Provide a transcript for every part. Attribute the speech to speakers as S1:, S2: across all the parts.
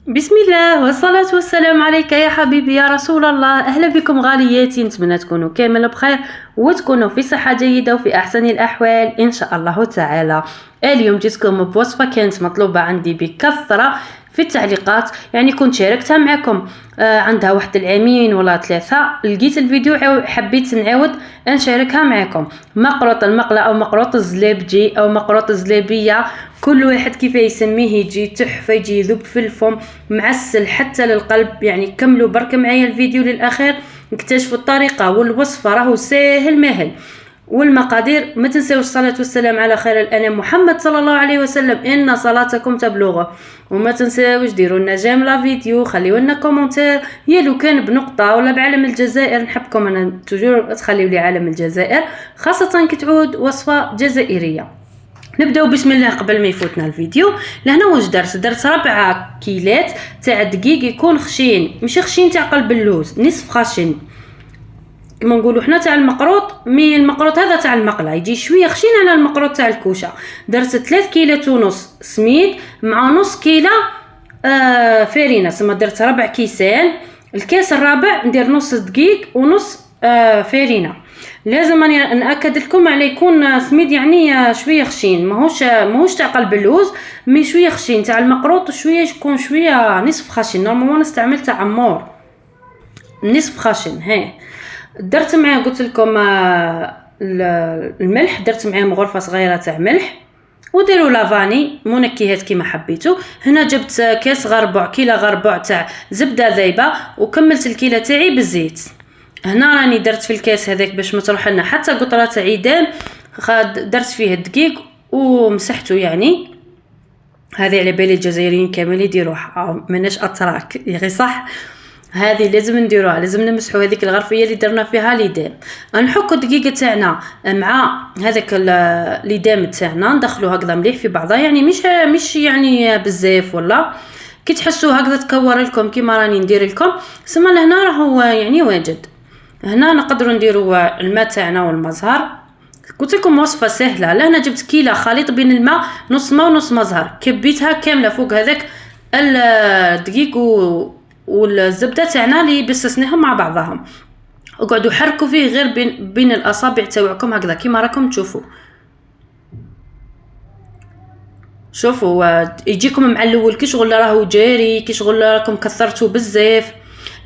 S1: بسم الله والصلاة والسلام عليك يا حبيبي يا رسول الله. أهلا بكم غالياتي، نتمنى تكونوا كامل بخير وتكونوا في صحة جيدة وفي أحسن الأحوال إن شاء الله تعالى. اليوم جيتكم بوصفة كانت مطلوبة عندي بكثرة في التعليقات، يعني كنت شاركتها معكم عندها واحد العامين ولا 3. لقيت الفيديو حبيت نعاود نشاركها معكم. مقروط المقلة أو مقروط الزلابجي أو مقروط الزلابية، كل واحد كيف يسميه يجي تحفة، يجي يذوب في الفم معسل حتى للقلب. يعني كملوا برك معايا الفيديو للأخير اكتشفوا الطريقة والوصفة، راهو ساهل ماهل. والمقادير ما تنساوش الصلاة والسلام على خير الأنام محمد صلى الله عليه وسلم، إن صلاتكم تبلغه. وما تنساوش ديروا لنا جيم لا فيديو، خليوا لنا كومنتير يا لو كان بنقطة ولا بعلم الجزائر، نحبكم أنا توجور تخليوا لي علم الجزائر خاصة كتعود وصفة جزائرية. نبداو بسم الله قبل ما يفوتنا الفيديو. لهنا واش درت 4 كيلات تاع دقيق يكون خشين، ماشي خشين تاع قلب اللوز، نصف خشن كما نقولوا حنا تاع المقروط. مي المقروط هذا تاع المقله يجي شويه خشين على المقروط تاع الكوشه. درت 3 كيلات ونص سميد مع نص كيله فرينه، ثم درت 4 كيسان. الكاس الرابع ندير نص دقيق ونص فرينه. لازم اني ناكد لكم على يكون سميد، يعني شويه خشين، ماهوش تاع قلب اللوز، مي شويه خشين تاع المقروط وشويه يكون شويه نصف خشن. نورمالمون نستعمل تاع عمور نصف خشن. ها درت معاه قلت لكم الملح، درت معاه غرفه صغيره تاع ملح، وديروا لافاني منكهات كيما حبيتوا. هنا جبت كاس غربع، كيله غربع تاع زبده ذايبه، وكملت الكيله تاعي بالزيت. هنا راني درت في الكاس هذاك باش ما تروح لنا حتى قطره تاع عيدان، درت فيه الدقيق ومسحته. يعني هذه على بالي الجزائريين كامل يديروها، ماناش اتراك يا غي صح. هذه لازم نديروها، لازم نمسحوا هذيك الغرفيه اللي درنا فيها ليدام. نحكوا الدقيقه تاعنا مع هذاك ليدام تاعنا، ندخلوا هكذا مليح في بعضها، يعني مش يعني بزاف، ولا كي تحسوا هكذا تكور لكم كيما راني ندير لكم. ثم لهنا راهو يعني واجد. هنا نقدروا نديروا الماء تاعنا والمزهر. قلت لكم وصفه سهله. لهنا جبت كيله خليط بين الماء، نص ماء ونص مزهر، كبيتها كامله فوق هذاك الدقيق والزبده تاعنا اللي بسسناهم مع بعضهم. اقعدوا حركوا فيه غير بين الاصابع تاعكم هكذا كيما راكم تشوفوا. شوفوا يجيكم مع الاول كي شغل راهو جاري، كي شغل راكم كثرتوا بزاف.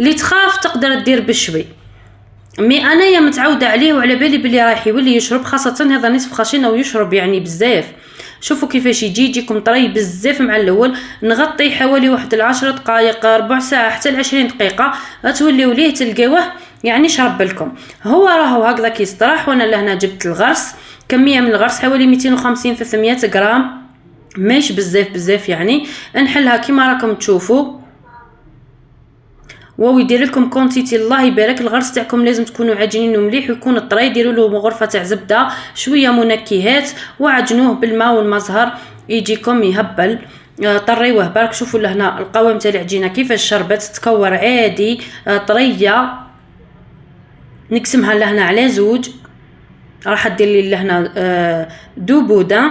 S1: اللي تخاف تقدر دير بشوي، مي انايا متعوده عليه وعلى بالي بلي رايح يولي يشرب، خاصه هذا نصف خشين او يشرب يعني بزاف. شوفوا كيفاش يجيكم طري بزاف مع الاول. نغطي حوالي واحد 10 دقائق، ربع ساعه حتى 20 دقيقه، توليو ليه تلقاوه يعني شرب لكم. هو راهو هكذا كيستراح. وانا لهنا جبت الغرس، كميه من الغرس حوالي 250 300 غرام، ماش بزاف يعني. نحلها كيما راكم تشوفوا، ويدير لكم كونتيتي الله يبارك. الغرس تاعكم لازم تكونوا عاجنينه مليح ويكون طري. ديروا له غرفه تاع زبده، شويه منكهات، وعجنوه بالماء والمزهر يجيكم يهبل. طريوه برك. شوفوا لهنا القوام تاع العجينه كيفاش شربت، تكور عادي طريه. نقسمها لهنا على زوج، راح ادير لي لهنا دوبوده،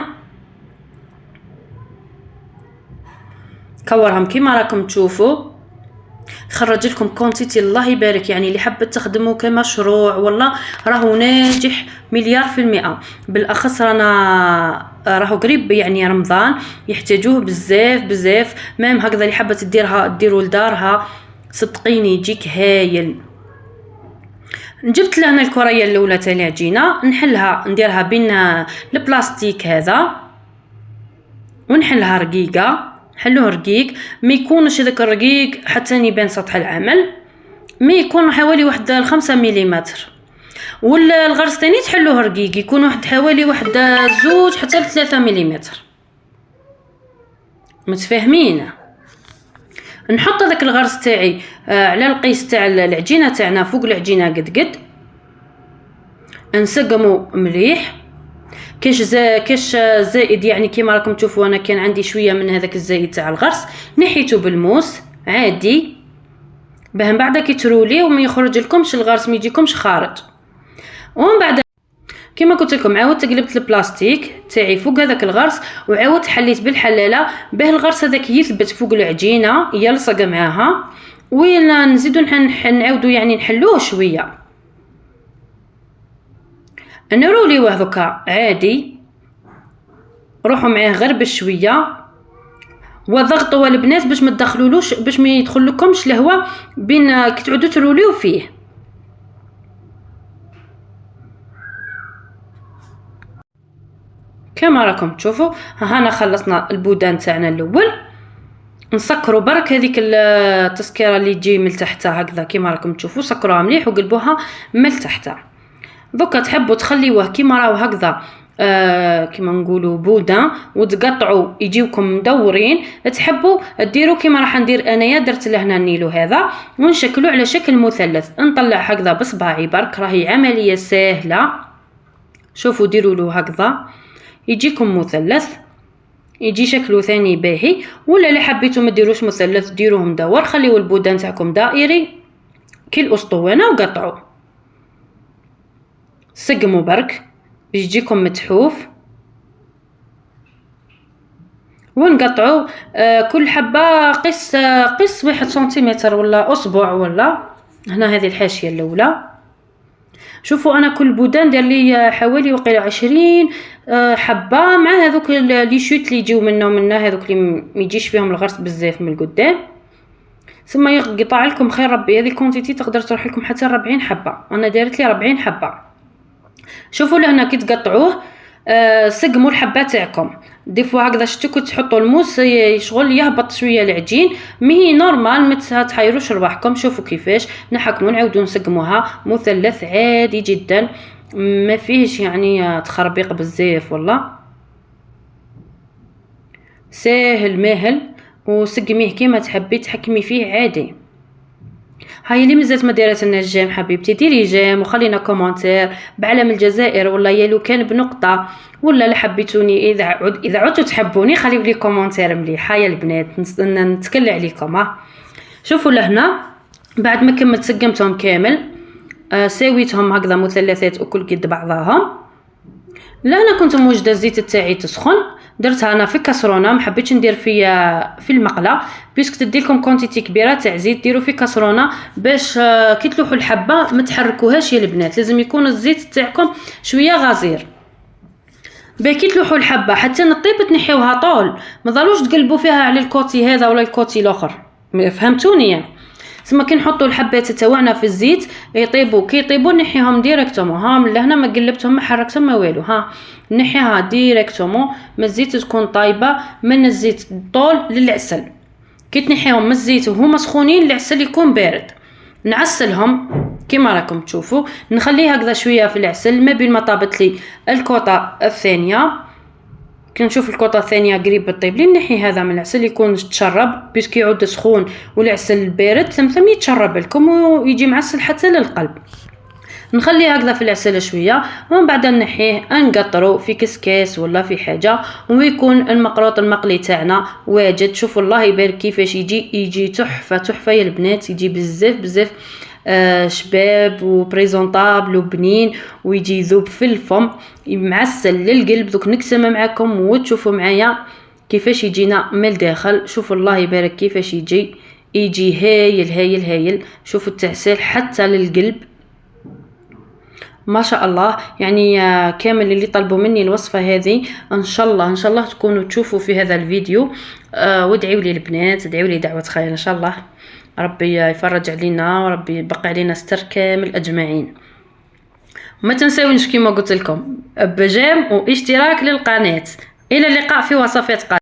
S1: كورهم كيما راكم تشوفوا. خرج لكم كونتيتي الله يبارك، يعني اللي حبت تخدمه كمشروع والله راهو ناجح 100%. بالاخص راهو قريب يعني رمضان، يحتاجوه بزاف. مام هكذا اللي حبت ديروا لدارها، صدقيني يجيك هايل. جبت لهنا الكريه الاولى تاع العجينه، نحلها نديرها بين البلاستيك هذا، ونحلها رقيقه. حلوه رقيق، ما يكونش هذاك الرقيق حتى يبان سطح العمل، ما يكون حوالي واحد 5 ملم. والغرس ثاني تحلوه رقيق، يكون حوالي 2 حتى 3 ملم. متفاهمين؟ نحط هذاك الغرس تاعي على القيس تاع العجينه تاعنا فوق العجينه قد نسقمو مليح. كاش زائد يعني كيما راكم تشوفوا، انا كان عندي شويه من هذاك الزايد تاع الغرس، نحيته بالموس عادي باه من بعد كي ترولي وما يخرج لكمش الغرس، ما يجيكمش خارج. ومن بعد كما قلت لكم عاودت قلبت البلاستيك تاعي فوق هذاك الغرس وعاودت حليت بالحلاله باه الغرس هذاك يثبت فوق العجينه يلصق معاها. ولا نزيدو نعاودو يعني نحلوه شويه، نروليوه دوكا عادي، روحوا معاه غير بشويه وضغطوا البنات باش ما تدخلولوش، باش ما يدخلكمش الهواء بين كي تعودوا تروليو فيه. كما راكم تشوفوا هانا خلصنا البودان تاعنا الاول. نسكروا برك هذيك التسكيره اللي تجي من تحت هكذا كما راكم تشوفوا، سكروها مليح وقلبوها من تحت. دوكا تحبوا تخليوه كيما راهو هكذا كيما نقولوا بودان وتقطعوا يجيوكم مدورين، تحبوا ديروا كيما راح ندير انايا، درت لهنا النيلو هذا ونشكلوا على شكل مثلث. نطلع هكذا بصباعي برك، راهي عمليه سهله. شوفوا ديروا له هكذا يجيكم مثلث، يجي شكله ثاني باهي. ولا اللي حبيتوا ما ديروش مثلث ديروه مدور، خليوا البودان تاعكم دائري كي الاسطوانه وقطعوا. سقموا برك باش يجيكم متحوف ونقطعوا كل حبه قس 1 سنتيمتر ولا اصبع. ولا هنا هذه الحاشيه الاولى. شوفوا انا كل بودان دار لي حوالي وقيله 20 حبه، مع هذوك لي شوت اللي يجيو منه هذوك اللي ما يجيش فيهم الغرس بزاف من القدام. ثم يقطع لكم خير ربي، هذه كونتيتي تقدر تروح لكم حتى 40 حبه، انا دارت لي 40 حبه. شوفوا لهنا كي تقطعوه سقموا الحبه تاعكم. ديفوا هكذا شتو تحطوا الموس يشغل يهبط شويه العجين، مي نورمال ما تحيروش رواحكم. شوفوا كيفاش نحكموا نعاودوا نسقموها مثلث عادي جدا، ما فيهش يعني تخربيق بزاف، والله ساهل ماهل. وسقميه كيما تحبي تحكمي فيه عادي. هاي اللي مازالت ما دارت لنا الجيم حبيبتي ديري جيم وخلينا كومونتير بعلم الجزائر ولا يا لو كان بنقطه، ولا اللي حبيتوني اذا عدتوا تحبوني خليو لي كومونتير مليحه يا البنات نتكل عليكم. شوفوا لهنا بعد ما كملت سقمتهم كامل ساويتهم هكذا مثلثات وكل قد بعضهم. لهنا كنت موجده الزيت تاعي تسخن، درتها انا في كاسرونه، ما حبيتش ندير في المقله بيسك تدي لكم كونتيتي كبيره تاع زيت. ديروا في كاسرونه باش كي تلوحوا الحبه ما تحركوهاش يا البنات، لازم يكون الزيت تاعكم شويه غزير باكي تلوحوا الحبه حتى نطيب تنحيوها طول، ما ضلوش تقلبوا فيها على الكوتي هذا ولا الكوتي الاخر. فهمتوني يعني؟ ثم كي نحطوا الحبات تاعنا في الزيت يطيبوا، كي يطيبوا نحيهم ديريكتومون. ها من لهنا ما قلبتهم ما حركتهم ما والو، ها نحيها ديريكتومون من الزيت تكون طايبه من الزيت طول للعسل. كي تنحيهم من الزيت وهما سخونين العسل يكون بارد، نعسلهم كما راكم تشوفوا. نخليه هكذا شويه في العسل ما بين ما طابت لي الكوطه الثانيه. كي نشوف الكوطه الثانيه قريب تطيب لي نحي هذا من العسل يكون تشرب بيسكي يعود سخون والعسل بارد ثم يتشرب لكم ويجي معسل حتى للقلب. نخليه هكذا في العسل شويه ومن بعد نحيه نقطرو في كسكاس ولا في حاجه ويكون المقروط المقلي تاعنا واجد. شوفوا الله يبارك كيفاش يجي تحفه يا البنات، يجي بزاف شباب وبريزونطابل وبنين ويجي يذوب في الفم معسل للقلب. دوك نقسمه معكم وتشوفوا معايا كيفاش يجينا من الداخل. شوفوا الله يبارك كيفاش يجي هايل. شوفوا التعسيل حتى للقلب ما شاء الله. يعني كامل اللي طلبوا مني الوصفه هذه ان شاء الله تكونوا تشوفوا في هذا الفيديو. وادعوا لي البنات، ادعوا لي دعوه خير ان شاء الله، ربي يفرج علينا وربي يبقى علينا ستر كامل اجمعين. وما تنساونش كما قلت لكم بجيم واشتراك للقناه. الى اللقاء في وصفات قادمه.